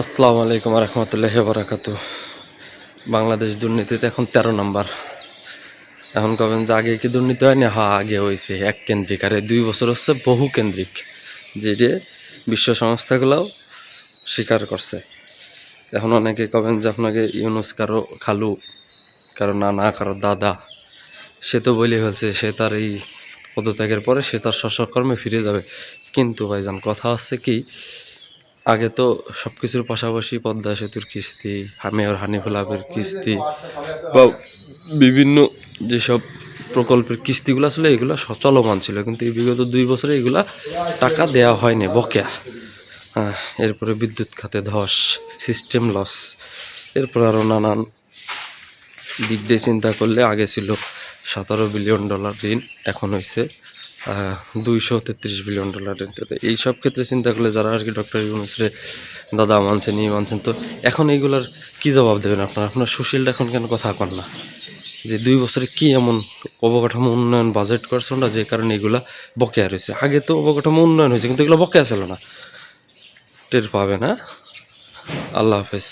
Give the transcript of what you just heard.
আসসালামু আলাইকুম রহমতুল্লাহি বারাকাতু। বাংলাদেশ দুর্নীতিতে এখন 13 নাম্বার। এখন কবেন যে আগে কি দুর্নীতি হয়নি? হ্যাঁ, আগে হয়েছে এক কেন্দ্রিক, আর এই 2 বছর হচ্ছে বহু কেন্দ্রিক, যেটি বিশ্ব সংস্থাগুলোও স্বীকার করছে। এখন অনেকে কবেন যে আপনাকে ইউনুস কারো খালু, কারো নানা, কারো দাদা, সে তো বলে ফেলছে সে তার এই পদত্যাগের পরে সে তার স্বকর্মে ফিরে যাবে। কিন্তু ভাইজান কথা হচ্ছে কি, আগে তো সব কিছুর পাশাপাশি পদ্মা সেতুর কিস্তি, মেয়র হানিফুল হকের কিস্তি বা বিভিন্ন যেসব প্রকল্পের কিস্তিগুলো ছিল এগুলো চলমান ছিল, কিন্তু এই বিগত 2 বছরে এগুলা টাকা দেওয়া হয়নি, বকেয়া। হ্যাঁ, এরপরে বিদ্যুৎ খাতে ধস, সিস্টেম লস, এরপর আরও নানান দিক দিয়ে চিন্তা করলে আগে ছিল $17 বিলিয়ন ঋণ, এখন হয়েছে $233 বিলিয়ন ঋণ। তো এইসব ক্ষেত্রে চিন্তা করলে যারা আর কি ডক্টর ইউনূসরে দাদা মানছেন, ই মানছেন, তো এখন এইগুলার কি জবাব দেবেন আপনার সুশীলটা এখন কেন কথা কন না যে 2 বছরে কি এমন অবকাঠামো উন্নয়ন বাজেট করছে না যে কারণে এগুলা বকেয়া রয়েছে? আগে তো অবকাঠামো উন্নয়ন হয়েছে কিন্তু এগুলো বকেয়া ছিল না। টের পাবে না। আল্লাহ হাফেজ।